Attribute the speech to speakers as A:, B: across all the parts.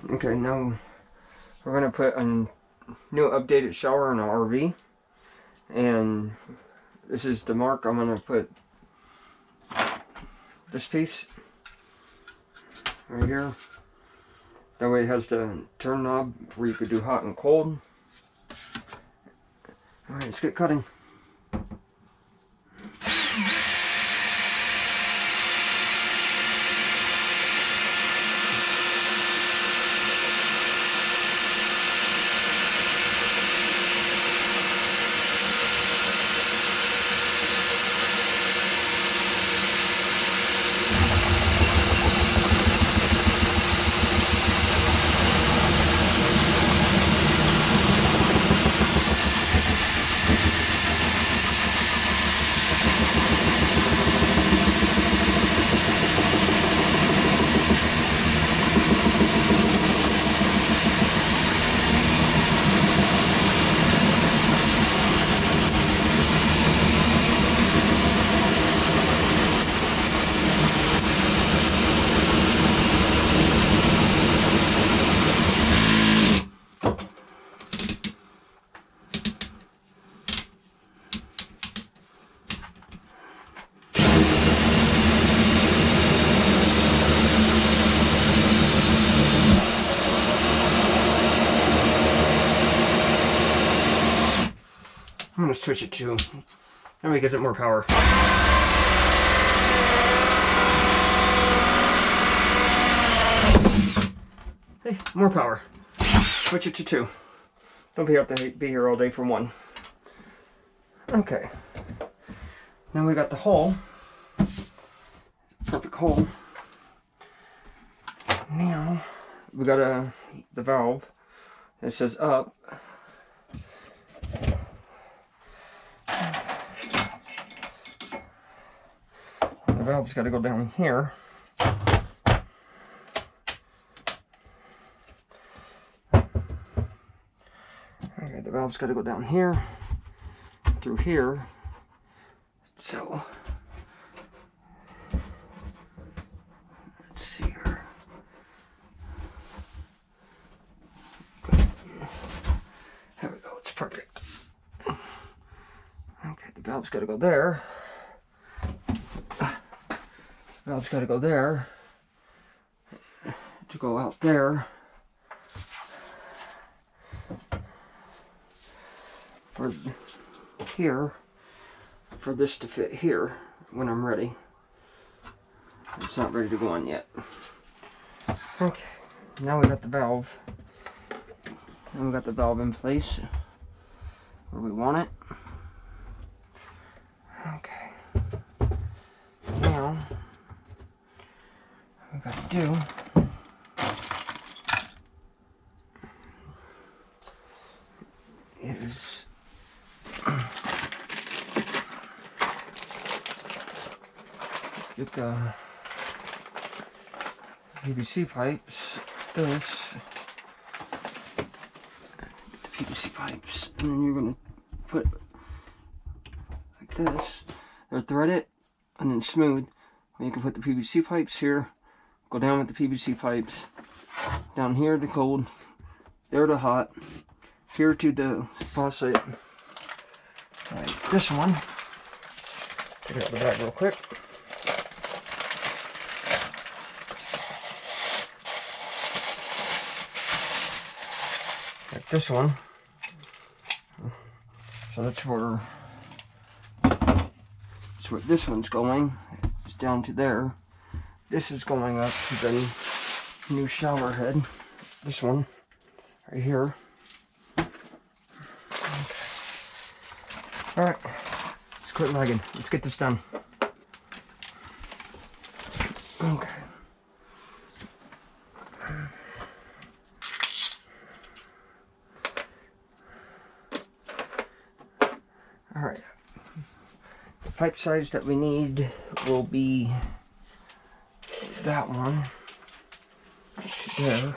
A: Okay, now we're gonna put a new updated shower in our RV, and this is the mark. I'm gonna put this piece right here. That way it has the turn knob where you could do hot and cold. Alright, let's get cutting. I'm going to switch it to, that way it gives it more power. Hey, more power. Switch it to 2. Don't have to be here all day for 1. Okay. Now we got the hole. Perfect hole. Now we got the valve. It says up. The valve's got to go down here. Okay, the valve's got to go down here, through here. So, let's see here. There we go, it's perfect. Okay, the valve's got to go there. Valve's got to go there to go out there for here, for this to fit here when I'm ready. It's not ready to go on yet. Okay, now we got the valve. Now we got the valve in place where we want it. Okay. Now we got to do is get the PVC pipes, this, the PVC pipes, and then you're going to put like this, or thread it, and then smooth. You can put the PVC pipes here, go down with the PVC pipes, down here to cold, there to hot, here to the faucet. Like this one. Get out the bag real quick. Like this one. So that's where this one's going. It's down to there. This is going up to the new shower head. This one right here. Alright, let's quit lagging. Let's get this done. Okay. Alright. The pipe size that we need will be that one. There.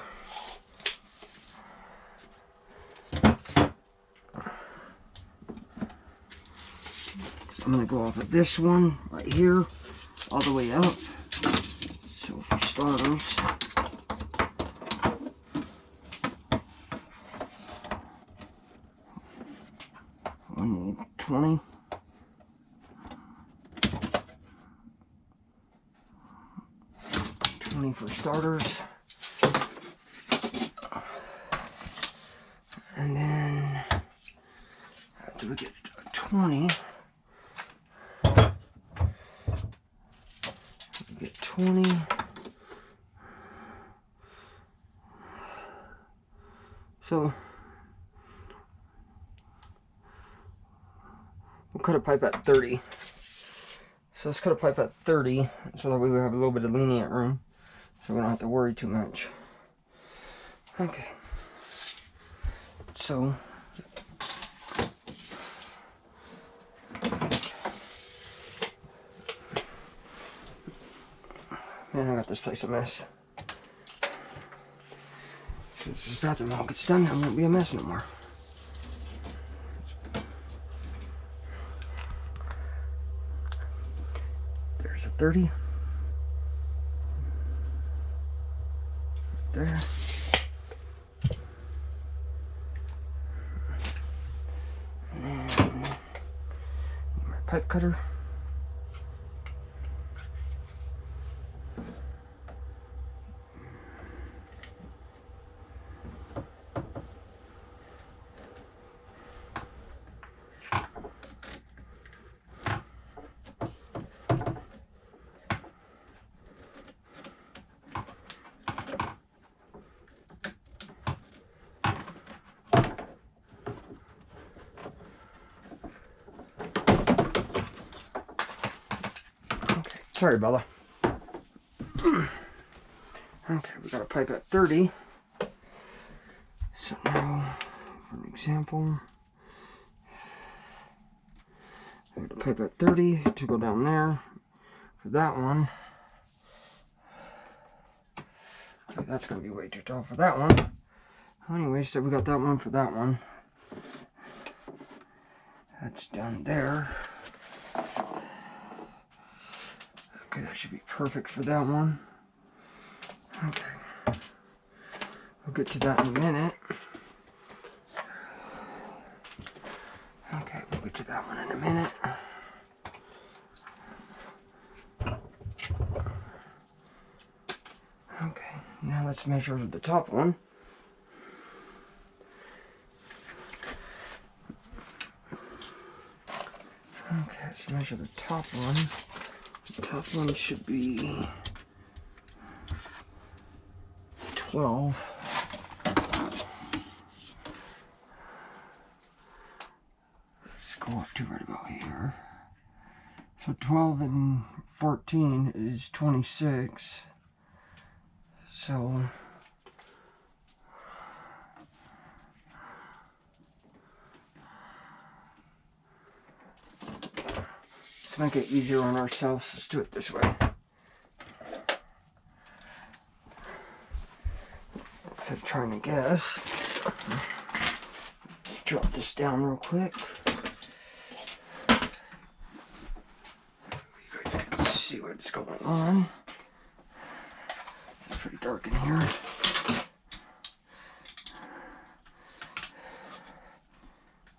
A: I'm going to go off of this one right here, all the way up. So for starters, 20 for starters. And then after we get 20, we get 20. So we'll cut a pipe at 30. So let's cut a pipe at 30 so that way we have a little bit of lenient room, so we don't have to worry too much. Okay. So man, I got this place a mess. So this bathroom all gets done, it won't be a mess no more. There's a 30. There. And then my pipe cutter. Sorry, Bella. Okay, we got a pipe at 30. So now, for an example, I got a pipe at 30 to go down there for that one. Okay, that's going to be way too tall for that one. Anyway, so we got that one for that one. That's down there. Okay, that should be perfect for that one. Okay. We'll get to that in a minute. Okay, we'll get to that one in a minute. Okay, now let's measure the top one. Okay, let's measure the top one. The top one should be 12. Let's go up to right about here. So 12 and 14 is 26. So let's make it easier on ourselves. Let's do it this way. Instead of trying to guess, drop this down real quick. You guys can see what's going on. It's pretty dark in here.